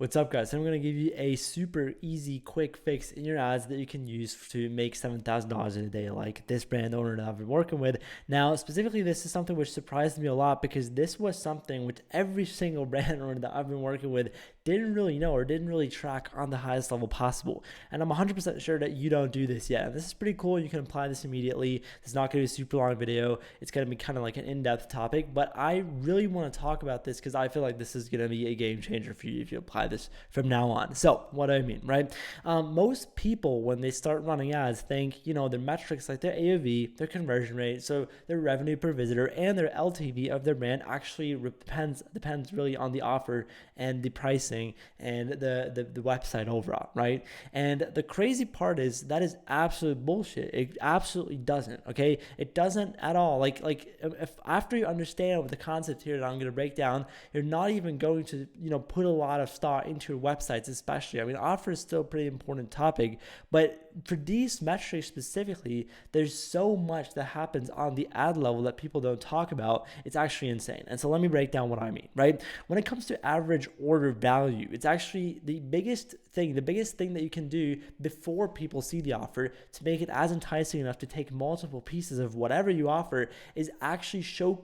What's up, guys? I'm going to give you a super easy, quick fix in your ads that you can use to make $7,000 in a day, like this brand owner that I've been working with. Now, specifically, this is something which surprised me a lot because this was something which every single brand owner that I've been working with didn't really know or didn't really track on the highest level possible. And I'm 100% sure that you don't do this yet. And this is pretty cool. You can apply this immediately. It's not going to be a super long video. It's going to be kind of like an in-depth topic, but I really want to talk about this because I feel like this is going to be a game changer for you if you apply this from now on. So what do I mean, right? Most people, when they start running ads, think, their metrics like their AOV, their conversion rate, so their revenue per visitor and their LTV of their brand actually depends really on the offer and the pricing and the website overall, right? And the crazy part is that is absolute bullshit. It absolutely doesn't, okay? It doesn't at all. Like if after you understand what the concept here that I'm going to break down, you're not even going to, put a lot of thought into your websites, especially. I mean, offer is still a pretty important topic, but for these metrics specifically, there's so much that happens on the ad level that people don't talk about. It's actually insane. And so let me break down what I mean, right? When it comes to average order value, it's actually the biggest thing that you can do before people see the offer to make it as enticing enough to take multiple pieces of whatever you offer is actually show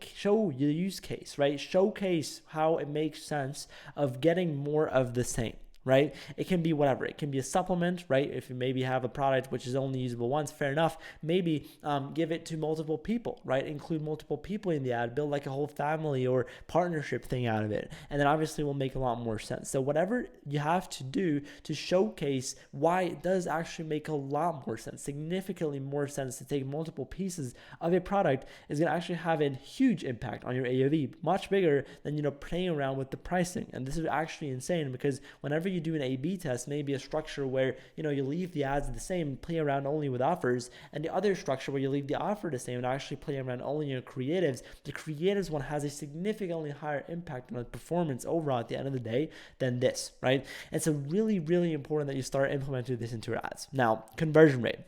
the use case, right? Showcase how it makes sense of getting more of the same. Right? It can be whatever. It can be a supplement, right? If you maybe have a product which is only usable once, fair enough. Maybe give it to multiple people, right? Include multiple people in the ad, build like a whole family or partnership thing out of it. And then obviously will make a lot more sense. So whatever you have to do to showcase why it does actually make a lot more sense, significantly more sense to take multiple pieces of a product is going to actually have a huge impact on your AOV, much bigger than, playing around with the pricing. And this is actually insane because whenever you do an A/B test, maybe a structure where you leave the ads the same, play around only with offers, and the other structure where you leave the offer the same and actually play around only in your creatives. The creatives one has a significantly higher impact on the performance overall at the end of the day than this, right? And so really, really important that you start implementing this into your ads. Now, conversion rate.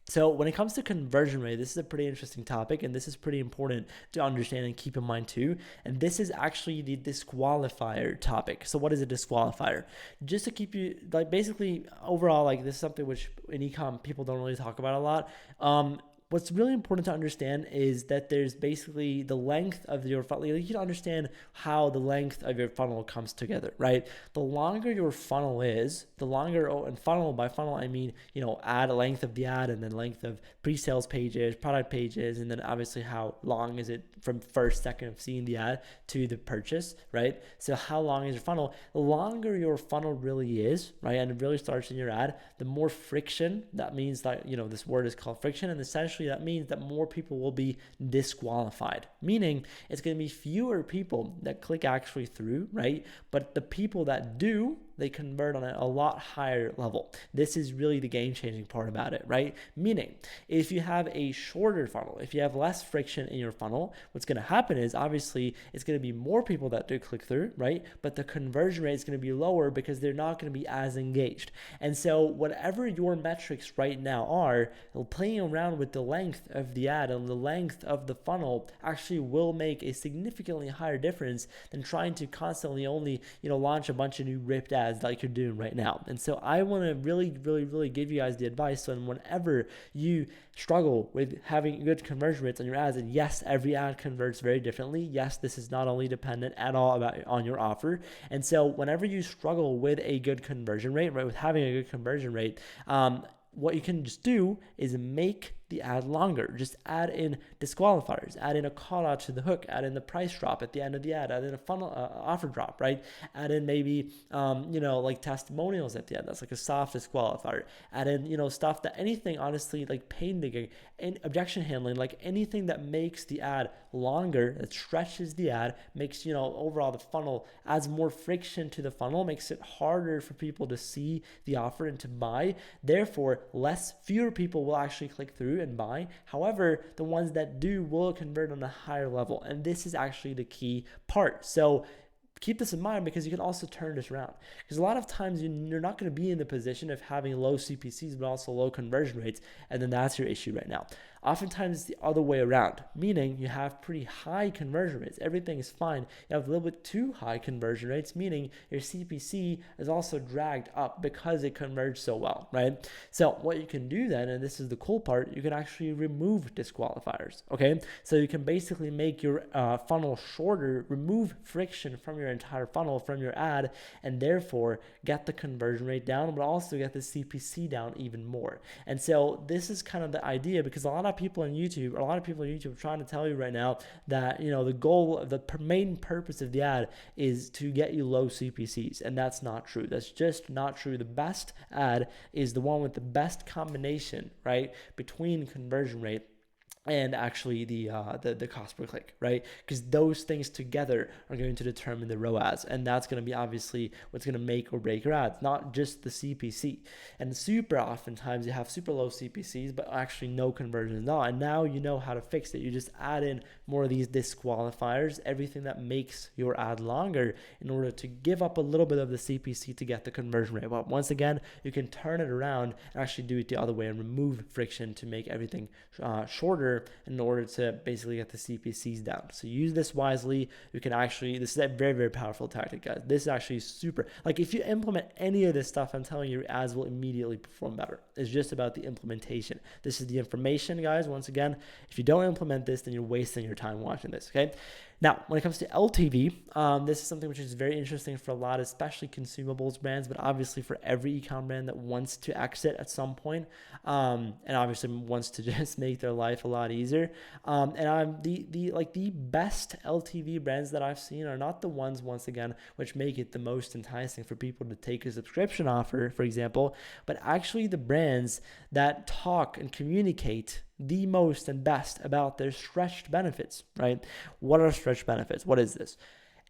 So when it comes to conversion rate, this is a pretty interesting topic, and this is pretty important to understand and keep in mind too. And this is actually the disqualifier topic. So what is a disqualifier? Just to keep you, basically overall, this is something which in e-com people don't really talk about a lot. What's really important to understand is that there's basically the length of your funnel. You can understand how the length of your funnel comes together, right? The longer your funnel is, and funnel by funnel, I mean, ad length of the ad and then length of pre-sales pages, product pages, and then obviously how long is it from first second of seeing the ad to the purchase, right? So how long is your funnel? The longer your funnel really is, right, and it really starts in your ad, the more friction. That means that, this word is called friction, and essentially that means that more people will be disqualified, meaning it's going to be fewer people that click actually through, right? But the people that do, they convert on a lot higher level. This is really the game-changing part about it, right? Meaning, if you have a shorter funnel, if you have less friction in your funnel, what's going to happen is obviously it's going to be more people that do click through, right? But the conversion rate is going to be lower because they're not going to be as engaged. And so whatever your metrics right now are, playing around with the length of the ad and the length of the funnel actually will make a significantly higher difference than trying to constantly only, launch a bunch of new ripped ads like you're doing right now. And so I want to really, really, really give you guys the advice on whenever you struggle with having good conversion rates on your ads, and yes, every ad converts very differently. Yes, this is not only dependent at all on your offer. And so whenever you struggle with a good conversion rate, right, with having a good conversion rate, what you can just do is make the ad longer. Just add in disqualifiers, add in a call out to the hook, add in the price drop at the end of the ad, add in a funnel offer drop, right? Add in maybe like testimonials at the end. That's like a soft disqualifier. Add in stuff that anything honestly like pain digging and objection handling, like anything that makes the ad longer, that stretches the ad, makes overall the funnel, adds more friction to the funnel, makes it harder for people to see the offer and to buy. Therefore, fewer people will actually click through and buy. However, the ones that do will convert on a higher level. And this is actually the key part. So keep this in mind because you can also turn this around. Because a lot of times you're not going to be in the position of having low CPCs but also low conversion rates, and then that's your issue right now. Oftentimes it's the other way around, meaning you have pretty high conversion rates. Everything is fine. You have a little bit too high conversion rates, meaning your CPC is also dragged up because it converged so well, right? So what you can do then, and this is the cool part, you can actually remove disqualifiers, okay? So you can basically make your funnel shorter, remove friction from your entire funnel, from your ad, and therefore get the conversion rate down, but also get the CPC down even more. And so this is kind of the idea, because a lot of people on YouTube are trying to tell you right now that, you know, the goal, the main purpose of the ad is to get you low CPCs, and that's not true. That's just not true. The best ad is the one with the best combination, right, between conversion rate and actually the cost per click, right? Because those things together are going to determine the ROAS, and that's going to be obviously what's going to make or break your ads, not just the CPC. And super oftentimes you have super low CPCs, but actually no conversions at all. And now you know how to fix it. You just add in more of these disqualifiers, everything that makes your ad longer, in order to give up a little bit of the CPC to get the conversion rate. But once again, you can turn it around and actually do it the other way and remove friction to make everything shorter, in order to basically get the CPCs down. So use this wisely. You can actually, this is a very, very powerful tactic, guys. This is actually super, like if you implement any of this stuff, I'm telling you, your ads will immediately perform better. It's just about the implementation. This is the information, guys. Once again, if you don't implement this, then you're wasting your time watching this, okay? Now, when it comes to LTV, this is something which is very interesting for a lot, especially consumables brands, but obviously for every e-com brand that wants to exit at some point, and obviously wants to just make their life a lot easier. And I'm the best LTV brands that I've seen are not the ones, once again, which make it the most enticing for people to take a subscription offer, for example, but actually the brands that talk and communicate the most and best about their stretched benefits, right? What are stretched benefits? What is this?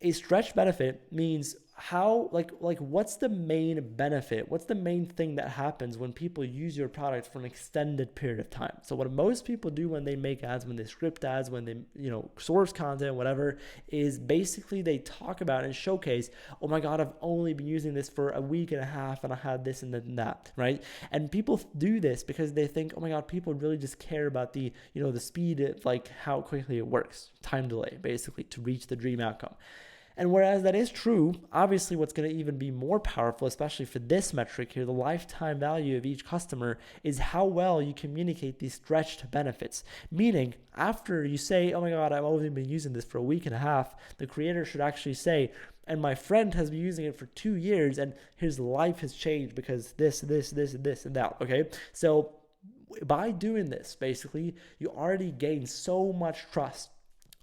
A stretched benefit means how, like what's the main benefit? What's the main thing that happens when people use your product for an extended period of time? So what most people do when they make ads, when they script ads, when they, source content, whatever, is basically they talk about and showcase, oh my God, I've only been using this for a week and a half and I had this and that, right? And people do this because they think, oh my God, people really just care about the, the speed, like how quickly it works, time delay, basically, to reach the dream outcome. And whereas that is true, obviously what's going to even be more powerful, especially for this metric here, the lifetime value of each customer, is how well you communicate these stretched benefits. Meaning, after you say, oh my God, I've only been using this for a week and a half, the creator should actually say, and my friend has been using it for 2 years and his life has changed because this, and that, okay? So by doing this, basically, you already gain so much trust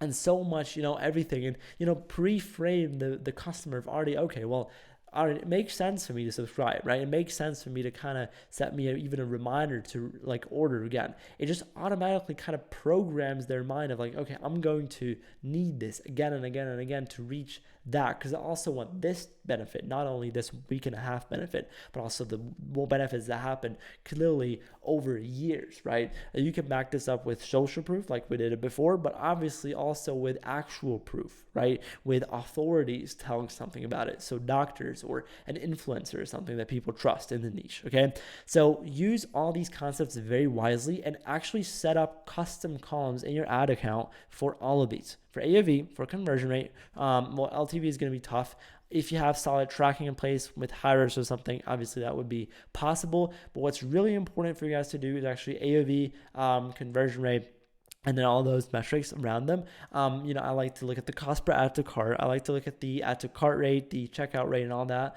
and so much, everything, and, pre-frame the customer of already, okay, well, it makes sense for me to subscribe, right? It makes sense for me to kind of set me even a reminder to like order again. It just automatically kind of programs their mind of like, okay, I'm going to need this again and again and again to reach that, because I also want this benefit, not only this week and a half benefit, but also the more benefits that happen clearly over years, right? You can back this up with social proof like we did it before, but obviously also with actual proof, right? With authorities telling something about it. So doctors or an influencer or something that people trust in the niche, okay? So use all these concepts very wisely and actually set up custom columns in your ad account for all of these. For AOV, for conversion rate, LTV is going to be tough. If you have solid tracking in place with Hyros or something, obviously that would be possible. But what's really important for you guys to do is actually AOV, conversion rate, and then all those metrics around them. I like to look at the cost per add to cart. I like to look at the add to cart rate, the checkout rate, and all that,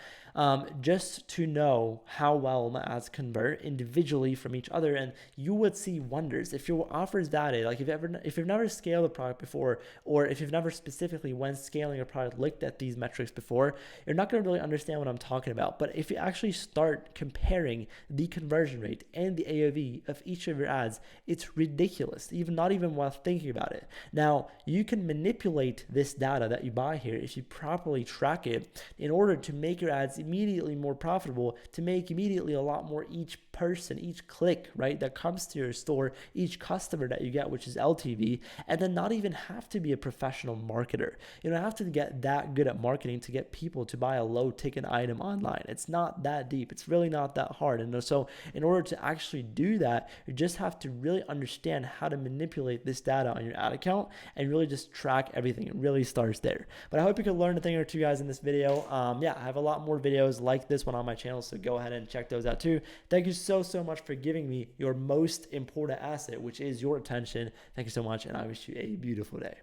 just to know how well my ads convert individually from each other. And you would see wonders if your offer is that like if you've never scaled a product before, or if you've never specifically when scaling a product looked at these metrics before, you're not going to really understand what I'm talking about. But if you actually start comparing the conversion rate and the AOV of each of your ads, it's ridiculous. Not even while thinking about it. Now, you can manipulate this data that you buy here if you properly track it in order to make your ads immediately more profitable, to make immediately a lot more each person, each click, right, that comes to your store, each customer that you get, which is LTV, and then not even have to be a professional marketer. You don't have to get that good at marketing to get people to buy a low ticket item online. It's not that deep. It's really not that hard. And so in order to actually do that, you just have to really understand how to manipulate this data on your ad account and really just track everything. It really starts there. But I hope you could learn a thing or two, guys, in this video. Yeah, I have a lot more videos like this one on my channel, so go ahead and check those out too. Thank you so much for giving me your most important asset, which is your attention. Thank you so much, and I wish you a beautiful day.